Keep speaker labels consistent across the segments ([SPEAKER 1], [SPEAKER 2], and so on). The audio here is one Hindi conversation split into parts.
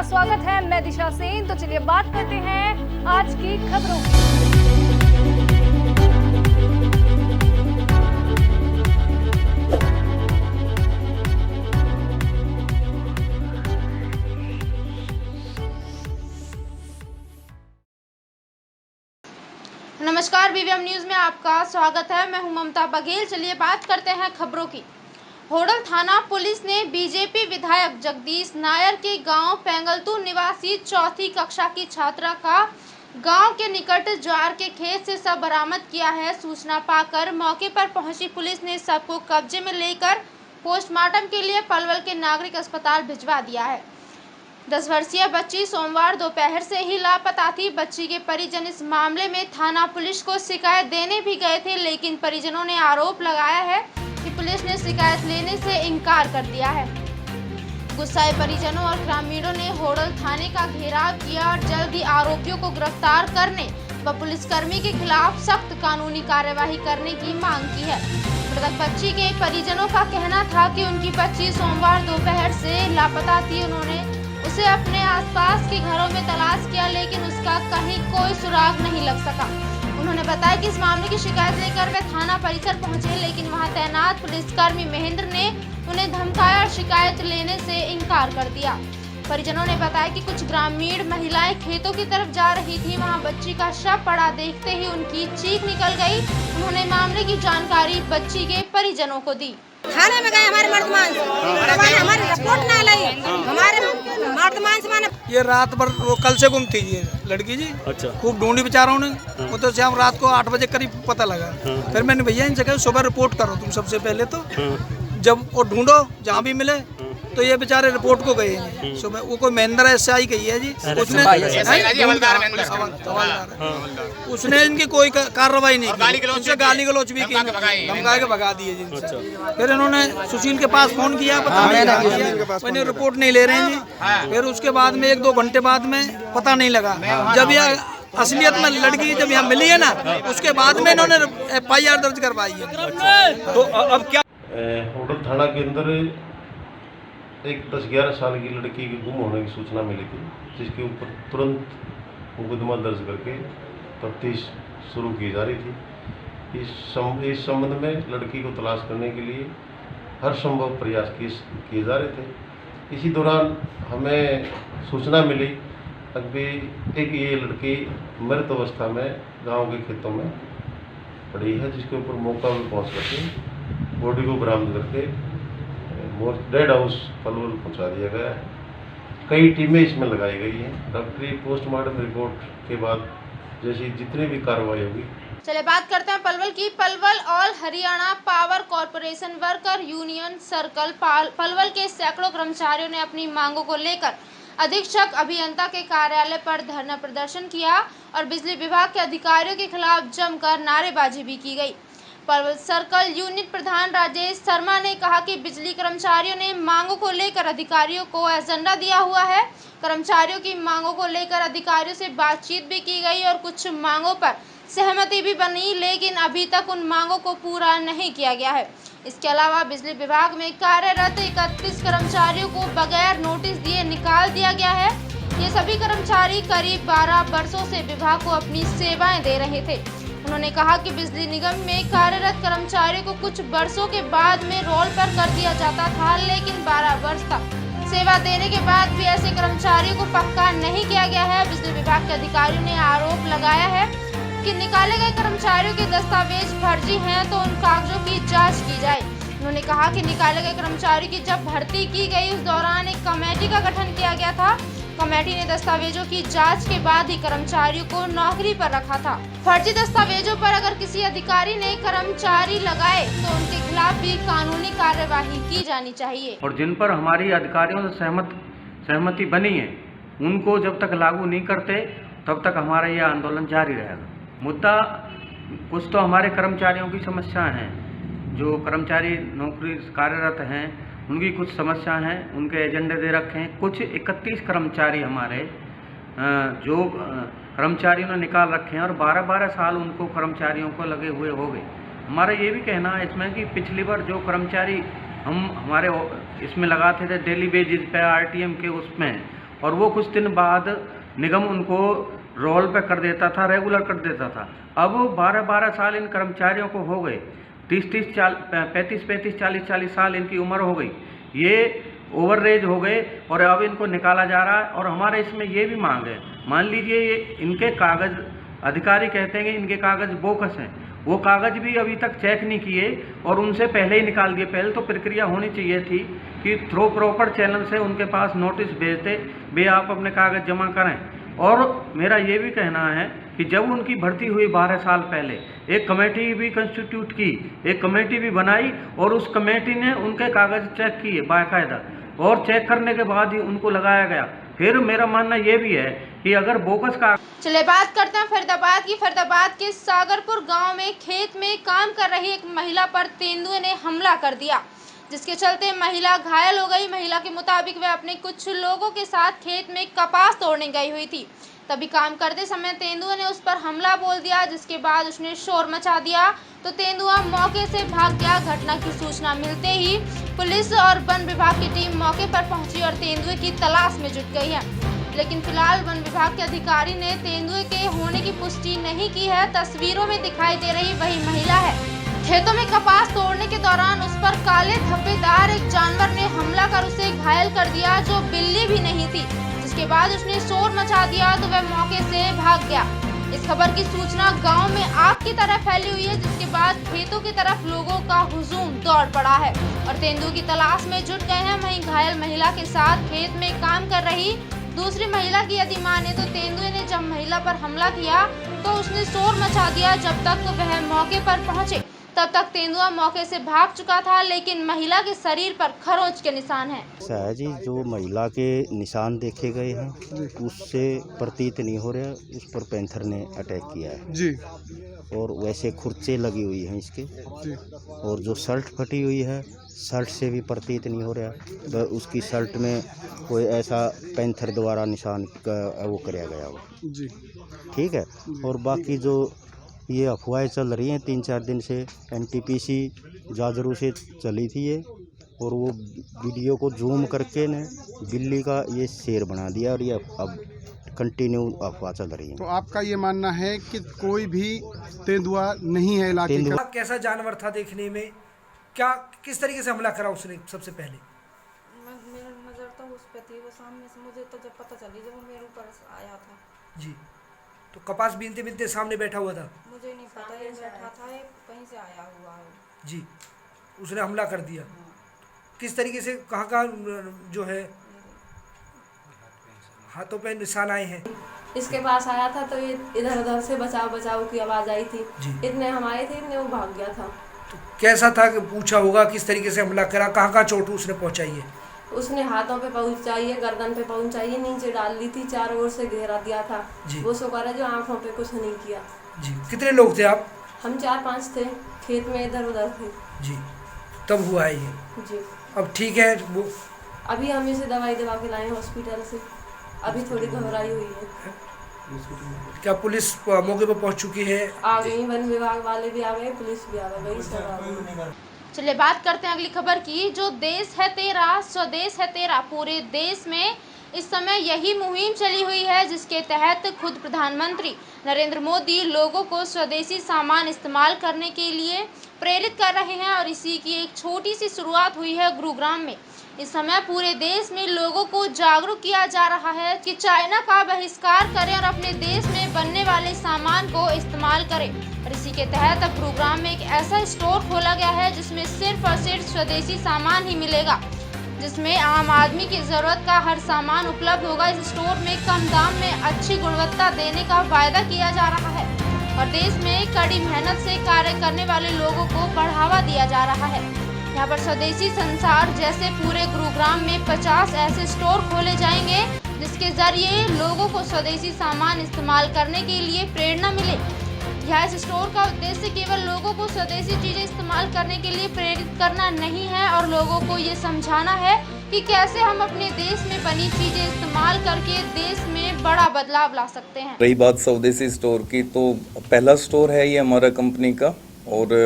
[SPEAKER 1] स्वागत है। मैं दिशा सेन। तो चलिए बात करते हैं आज की खबरों की।
[SPEAKER 2] नमस्कार, बीवीएम न्यूज में आपका स्वागत है। मैं हूं ममता बघेल। चलिए बात करते हैं खबरों की। होडल थाना पुलिस ने बीजेपी विधायक जगदीश नायर के गांव पेंगलतू निवासी चौथी कक्षा की छात्रा का गांव के निकट ज्वार के खेत से शव बरामद किया है। सूचना पाकर मौके पर पहुंची पुलिस ने शव को कब्जे में लेकर पोस्टमार्टम के लिए पलवल के नागरिक अस्पताल भिजवा दिया है। 10 वर्षीय बच्ची सोमवार दोपहर से ही लापता थी। बच्ची के परिजन इस मामले में थाना पुलिस को शिकायत देने भी गए थे, लेकिन परिजनों ने आरोप लगाया है कि पुलिस ने शिकायत लेने से इनकार कर दिया है। गुस्साए परिजनों और ग्रामीणों ने होडल थाने का घेराव किया और जल्द ही आरोपियों को गिरफ्तार करने व पुलिसकर्मी के खिलाफ सख्त कानूनी कार्यवाही करने की मांग की है। मृतक बच्ची के परिजनों का कहना था कि उनकी बच्ची सोमवार दोपहर से लापता थी। उन्होंने उसे अपने आसपास के घरों में तलाश किया, लेकिन उसका कहीं कोई सुराग नहीं लग सका। उन्होंने बताया कि इस मामले की शिकायत लेकर वे थाना परिसर पहुंचे, लेकिन वहां तैनात पुलिसकर्मी महेंद्र ने उन्हें धमकाया और शिकायत लेने से इनकार कर दिया। परिजनों ने बताया कि कुछ ग्रामीण महिलाएं खेतों की तरफ जा रही थी। वहां बच्ची का शव पड़ा देखते ही उनकी चीख निकल गई। उन्होंने मामले की जानकारी बच्ची के परिजनों को दी।
[SPEAKER 3] थाने में गए हमारे मर्दमान हमारी रिपोर्ट ना लाई। हमारे मर्दमान से माने
[SPEAKER 4] ये रात भर वो कल से गुम थी ये लड़की जी। अच्छा। खूब ढूंढी बेचारों ने। वो तो शाम रात को 8 बजे करीब पता लगा। फिर मैंने भैया इनसे कहा सुबह रिपोर्ट करो तुम सबसे पहले तो। जब वो ढूंढो जहाँ भी मिले तो ये बेचारे रिपोर्ट को गए हैं सुबह। वो कोई महेंद्र एसआई कही है जी। उसने इनकी कोई कार्रवाई नहीं की, उनसे गाली गलौच भी की, धमका के भगा दिए जी। फिर इन्होंने सुशील के पास फोन किया, मैंने रिपोर्ट नहीं ले रहे हैं जी। फिर उसके बाद में 1-2 घंटे बाद में पता नहीं लगा। जब यह असलियत में लड़की जब यहाँ मिली है ना, उसके बाद में इन्होंने FIR दर्ज करवाई है।
[SPEAKER 5] तो अब क्या होडल थाना के अंदर एक 10-11 साल की लड़की के गुम होने की सूचना मिली थी, जिसके ऊपर तुरंत मुकदमा दर्ज करके तफ्तीश शुरू की जा रही थी। इस संबंध में लड़की को तलाश करने के लिए हर संभव प्रयास किए जा रहे थे। इसी दौरान हमें सूचना मिली कि एक ये लड़की मृत अवस्था में गांव के खेतों में पड़ी है, जिसके ऊपर मौका पर पहुँच करके बॉडी को बरामद करके डेड हाउस पलवल पहुंचा दिया गया है। कई टीमें इसमें लगाई गई हैं। डॉक्टरी पोस्टमार्टम रिपोर्ट के बाद जैसी जितनी भी कार्रवाई होगी।
[SPEAKER 2] चलिए बात करते हैं पलवल की। Palwal all Haryana power corporation worker union circle Palwal के सैकड़ों कर्मचारियों ने अपनी मांगों को लेकर अधीक्षक अभियंता के कार्यालय पर धरना प्रदर्शन किया और बिजली विभाग के अधिकारियों के खिलाफ जमकर नारेबाजी भी की गई। पलवल सर्कल यूनिट प्रधान राजेश शर्मा ने कहा कि बिजली कर्मचारियों ने मांगों को लेकर अधिकारियों को एजेंडा दिया हुआ है। कर्मचारियों की मांगों को लेकर अधिकारियों से बातचीत भी की गई और कुछ मांगों पर सहमति भी बनी, लेकिन अभी तक उन मांगों को पूरा नहीं किया गया है। इसके अलावा बिजली विभाग में कार्यरत 31 कर्मचारियों को बगैर नोटिस दिए निकाल दिया गया है। ये सभी कर्मचारी करीब 12 वर्षों से विभाग को अपनी सेवाएं दे रहे थे। उन्होंने कहा कि बिजली निगम में कार्यरत कर्मचारियों को कुछ वर्षों के बाद में रोल पर कर दिया जाता था, लेकिन 12 वर्ष तक सेवा देने के बाद भी ऐसे कर्मचारियों को पक्का नहीं किया गया है। बिजली विभाग के अधिकारियों ने आरोप लगाया है कि निकाले गए कर्मचारियों के दस्तावेज फर्जी हैं, तो उन कागजों की जांच की जाए। उन्होंने कहा कि निकाले गए कर्मचारियों की जब भर्ती की गई उस दौरान एक कमेटी का गठन किया गया था। कमेटी ने दस्तावेजों की जांच के बाद ही कर्मचारियों को नौकरी पर रखा था। फर्जी दस्तावेजों पर अगर किसी अधिकारी ने कर्मचारी लगाए तो उनके खिलाफ भी कानूनी कार्यवाही की जानी चाहिए।
[SPEAKER 6] और जिन पर हमारी अधिकारियों से सहमति बनी है, उनको जब तक लागू नहीं करते तब तक हमारा यह आंदोलन जारी रहेगा। मुद्दा कुछ तो हमारे कर्मचारियों की समस्या हैं, जो कर्मचारी नौकरी कार्यरत हैं उनकी कुछ समस्या हैं, उनके एजेंडे दे रखे हैं। कुछ 31 कर्मचारी हमारे जो कर्मचारियों ने निकाल रखे हैं और 12-12 साल उनको कर्मचारियों को लगे हुए हो गए। हमारा ये भी कहना है इसमें कि पिछली बार जो कर्मचारी हम हमारे इसमें लगाते थे डेली बेसिस पे RTM के, उसमें और वो कुछ दिन बाद निगम उनको रोल पे कर देता था, रेगुलर कर देता था। अब 12-12 साल इन कर्मचारियों को हो गए, 35-35, 40-40 साल इनकी उम्र हो गई, ये ओवररेज हो गए और अब इनको निकाला जा रहा है। और हमारे इसमें ये भी मांग है, मान लीजिए ये इनके कागज़, अधिकारी कहते हैं कि इनके कागज़ बोकस हैं, वो कागज़ भी अभी तक चेक नहीं किए और उनसे पहले ही निकाल दिए। पहले तो प्रक्रिया होनी चाहिए थी कि थ्रू प्रॉपर चैनल से उनके पास नोटिस भेजते, वे आप अपने कागज़ जमा करें। और मेरा ये भी कहना है कि जब उनकी भर्ती हुई 12 साल पहले, एक कमेटी भी कंस्टिट्यूट की, एक कमेटी भी बनाई और उस कमेटी ने उनके कागज़ चेक किए बाकायदा, और चेक करने के बाद ही उनको लगाया गया। फिर मेरा मानना ये भी है कि अगर बोकस का
[SPEAKER 2] चलिए बात करते हैं फरीदाबाद की। फरीदाबाद के सागरपुर गांव में खेत में काम कर रही एक महिला पर तेंदुए ने हमला कर दिया, जिसके चलते महिला घायल हो गई। महिला के मुताबिक वह अपने कुछ लोगों के साथ खेत में कपास तोड़ने गई हुई थी, तभी काम करते समय तेंदुए ने उस पर हमला बोल दिया, जिसके बाद उसने शोर मचा दिया तो तेंदुआ मौके से भाग गया। घटना की सूचना मिलते ही पुलिस और वन विभाग की टीम मौके पर पहुंची और तेंदुए की तलाश में जुट गई है, लेकिन फिलहाल वन विभाग के अधिकारी ने तेंदुए के होने की पुष्टि नहीं की है। तस्वीरों में दिखाई दे रही वही महिला है। खेतों में कपास तोड़ने के दौरान उस पर काले धब्बेदार एक जानवर ने हमला कर उसे घायल कर दिया, जो बिल्ली भी नहीं थी। जिसके बाद उसने शोर मचा दिया तो वह मौके से भाग गया। इस खबर की सूचना गांव में आग की तरह फैली हुई है, जिसके बाद खेतों की तरफ लोगों का हुजूम दौड़ पड़ा है और तेंदुए की तलाश में जुट गए हैं। वहीं घायल महिला के साथ खेत में काम कर रही दूसरी महिला की यदि माने तो तेंदुए ने जब महिला पर हमला किया तो उसने शोर मचा दिया। जब तक वह मौके पर पहुंचे तब तक तेंदुआ मौके से भाग चुका था, लेकिन महिला के शरीर पर खरोंच के निशान हैं।
[SPEAKER 7] है जी, जो महिला के निशान देखे गए हैं उससे प्रतीत नहीं हो रहा उस पर पैंथर ने अटैक किया है जी। और वैसे खुरचे लगी हुई हैं इसके जी। और जो शर्ट फटी हुई है, शर्ट से भी प्रतीत नहीं हो रहा तो उसकी शर्ट में कोई ऐसा पैंथर द्वारा निशान वो कराया गया हो जी। ठीक है। और बाकी जो ये अफवाहें चल रही हैं 3-4 दिन से, NTPC जाजरू से चली थी ये, और वो वीडियो को जूम करके ने बिल्ली का ये शेर बना दिया और ये अब कंटिन्यू अफवाह चल रही है।
[SPEAKER 8] तो आपका ये मानना है कि कोई भी तेंदुआ नहीं है इलाके का?
[SPEAKER 9] कैसा जानवर था देखने में, क्या किस तरीके से हमला करा उसने? सबसे पहले
[SPEAKER 3] मेरा नजर तो उस पे थी, वो सामने से मुझे तो जब पता चली जब वो मेरे ऊपर आया था जी।
[SPEAKER 9] तो कपास बीनते बीनते सामने बैठा हुआ था?
[SPEAKER 3] मुझे नहीं पता, ये बैठा था, ये कहीं से आया हुआ है
[SPEAKER 9] जी। उसने हमला कर दिया। किस तरीके से, कहाँ जो है हाथों पे निशान आए हैं?
[SPEAKER 10] इसके पास आया था तो ये इधर उधर से बचाव बचाव की आवाज आई थी, इतने हम आए थे, इतने वो भाग गया था।
[SPEAKER 9] तो कैसा था कि पूछा होगा किस तरीके से हमला करा, कहाँ चोट उसने पहुँचाई है?
[SPEAKER 10] उसने हाथों पे पहुंचाई है, गर्दन पे पहुंचाई है, नीचे डाल दी थी, चारों ओर से घेरा दिया था वो शुक्र है जो आंखों पे कुछ नहीं किया
[SPEAKER 9] जी। कितने लोग थे आप?
[SPEAKER 10] हम 4-5 थे, खेत में इधर उधर थे
[SPEAKER 9] जी। तब हुआ है ये
[SPEAKER 10] जी।
[SPEAKER 9] अब ठीक है वो?
[SPEAKER 10] अभी हम इसे दवाई दवा के लाए हॉस्पिटल से, अभी थोड़ी घबराई हुई है।
[SPEAKER 9] क्या पुलिस मौके पर पहुंच चुकी है?
[SPEAKER 10] आ गई, वन विभाग वाले भी आ गए, पुलिस भी आ गई, सब आ गई।
[SPEAKER 2] चलिए बात करते हैं अगली खबर की। जो देश है तेरा, स्वदेश है तेरा। पूरे देश में इस समय यही मुहिम चली हुई है, जिसके तहत खुद प्रधानमंत्री नरेंद्र मोदी लोगों को स्वदेशी सामान इस्तेमाल करने के लिए प्रेरित कर रहे हैं और इसी की एक छोटी सी शुरुआत हुई है गुरुग्राम में। इस समय पूरे देश में लोगों को जागरूक किया जा रहा है कि चाइना का बहिष्कार करें और अपने देश में बनने वाले सामान को इस्तेमाल करें। और इसी के तहत अब गुरुग्राम में एक ऐसा स्टोर खोला गया है जिसमें सिर्फ और सिर्फ स्वदेशी सामान ही मिलेगा, जिसमें आम आदमी की ज़रूरत का हर सामान उपलब्ध होगा। इस स्टोर में कम दाम में अच्छी गुणवत्ता देने का वायदा किया जा रहा है और देश में कड़ी मेहनत से कार्य करने वाले लोगों को बढ़ावा दिया जा रहा है। यहाँ पर स्वदेशी संसार जैसे पूरे गुरुग्राम में 50 ऐसे स्टोर खोले जाएंगे, जिसके जरिए लोगों को स्वदेशी सामान इस्तेमाल करने के लिए प्रेरणा मिले। यह इस स्टोर का उद्देश्य केवल लोगों को स्वदेशी चीज़ें इस्तेमाल करने के लिए प्रेरित करना नहीं है और लोगों को ये समझाना है कि कैसे हम अपने देश में बनी चीज़ें इस्तेमाल करके देश में बड़ा बदलाव ला सकते हैं।
[SPEAKER 11] रही बात स्वदेशी स्टोर की, तो पहला स्टोर है ये हमारा कंपनी का और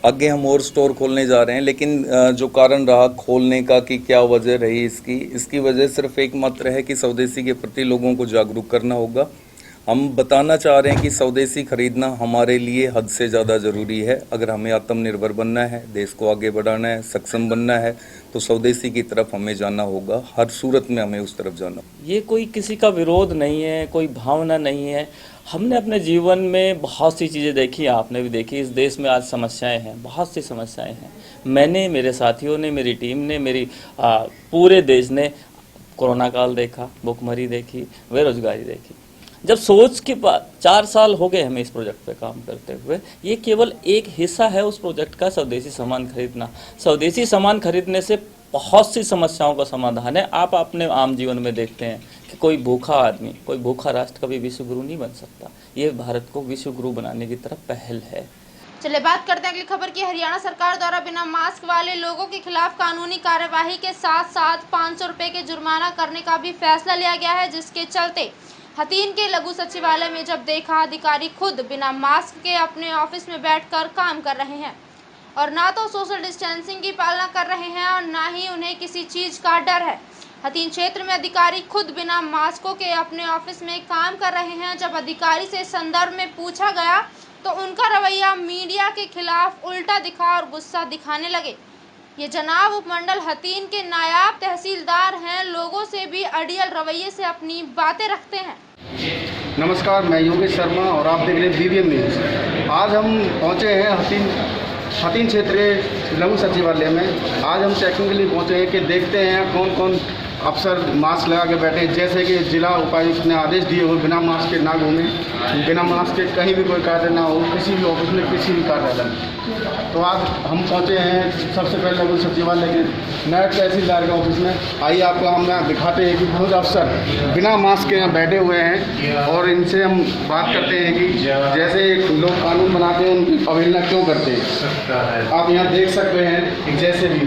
[SPEAKER 11] आगे हम और स्टोर खोलने जा रहे हैं, लेकिन जो कारण रहा खोलने का कि क्या वजह रही इसकी वजह सिर्फ एक मात्र है कि स्वदेशी के प्रति लोगों को जागरूक करना होगा। हम बताना चाह रहे हैं कि स्वदेशी खरीदना हमारे लिए हद से ज़्यादा ज़रूरी है। अगर हमें आत्मनिर्भर बनना है, देश को आगे बढ़ाना है, सक्षम बनना है, तो स्वदेशी की तरफ हमें जाना होगा। हर सूरत में हमें उस तरफ जाना।
[SPEAKER 12] ये कोई किसी का विरोध नहीं है, कोई भावना नहीं है। हमने अपने जीवन में बहुत सी चीज़ें देखी, आपने भी देखी। इस देश में आज समस्याएं हैं, बहुत सी समस्याएं हैं। मैंने, मेरे साथियों ने, मेरी टीम ने, मेरी पूरे देश ने कोरोना काल देखा, भुखमरी देखी, बेरोजगारी देखी। जब सोच के बाद 4 साल हो गए हमें इस प्रोजेक्ट पे काम करते हुए, ये केवल एक हिस्सा है उस प्रोजेक्ट का, स्वदेशी सामान खरीदना। स्वदेशी सामान खरीदने से बहुत सी समस्याओं का समाधान है। आप अपने आम जीवन में देखते हैं कि कोई भूखा आदमी, कोई भूखा राष्ट्र कभी विश्व गुरु नहीं बन सकता। ये भारत को विश्व गुरु बनाने की तरफ पहल है।
[SPEAKER 2] चलिए बात करते हैं अगली खबर की। हरियाणा सरकार द्वारा बिना मास्क वाले लोगों के खिलाफ कानूनी कार्यवाही के साथ साथ 500 रुपए के जुर्माना करने का भी फैसला लिया गया है, जिसके चलते हथीन के लघु सचिवालय में जब देखा अधिकारी खुद बिना मास्क के अपने ऑफिस में बैठकर काम कर रहे हैं और ना तो सोशल डिस्टेंसिंग की पालना कर रहे हैं और ना ही उन्हें किसी चीज का डर है। हथीन क्षेत्र में अधिकारी खुद बिना मास्कों के अपने ऑफिस में काम कर रहे हैं। जब अधिकारी से संदर्भ में पूछा गया तो उनका रवैया मीडिया के खिलाफ उल्टा दिखा और गुस्सा दिखाने लगे। ये जनाब उपमंडल हथीन के नायाब तहसीलदार हैं, लोगों से भी अड़ियल रवैये से अपनी बातें रखते हैं।
[SPEAKER 8] नमस्कार, मैं योगेश शर्मा और आप देख रहे हैं BVM न्यूज़। आज हम पहुंचे हैं हथीन क्षेत्रीय लघु सचिवालय में। आज हम चेकिंग के लिए पहुंचे हैं कि देखते हैं कौन कौन अफसर मास्क लगा के बैठे हैं। जैसे कि जिला उपायुक्त ने आदेश दिए हुए बिना मास्क के ना घूमें, बिना मास्क के कहीं भी कोई कार्य ना हो, किसी भी ऑफिस में किसी भी कार्यालय में। तो आज हम पहुंचे हैं सबसे पहले लघु सचिवालय के नायब तहसीलदार के ऑफिस में। आइए आपको हम दिखाते हैं कि बहुत अफसर बिना मास्क के यहाँ बैठे हुए हैं और इनसे हम बात करते हैं कि जैसे लोग कानून बनाते हैं उनकी अवहेलना क्यों करते हैं। आप यहाँ देख सकते हैं जैसे भी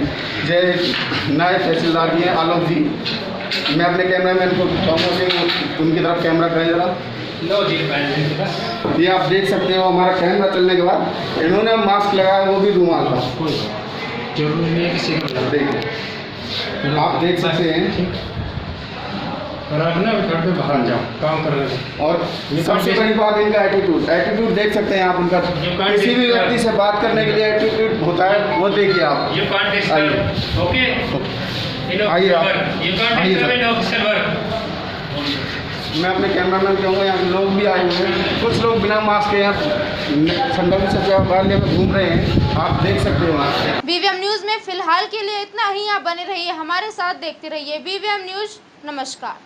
[SPEAKER 8] नायब तहसीलदार जी हैं आलोक जी। मैं अपने कैमरामैन को कहूँगा कि उनकी तरफ कैमरा करें जरा। ये आप देख सकते हो हमारा कैमरा चलने के बाद इन्होंने मास्क लगाया, वो भी रुमाल था। जरूरी नहीं है किसी को। देखिए आप देख सकते हैं घर पे बाहर जाओ काम कर रहे हैं। और सबसे बड़ी बात इनका एटीट्यूड देख सकते हैं आप उनका। किसी भी व्यक्ति से बात करने के लिए एटीट्यूड होता है, वो देखिए आप। मैं अपने कैमरामैन कहूँगा यहाँ के लोग भी आए हुए हैं। कुछ लोग बिना मास्क के यहाँ संदर्भ सचिवालय में घूम रहे हैं, आप देख सकते हो।
[SPEAKER 2] BVM न्यूज़ में फिलहाल के लिए इतना ही। आप बने रहिए हमारे साथ, देखते रहिए BVM न्यूज़। नमस्कार।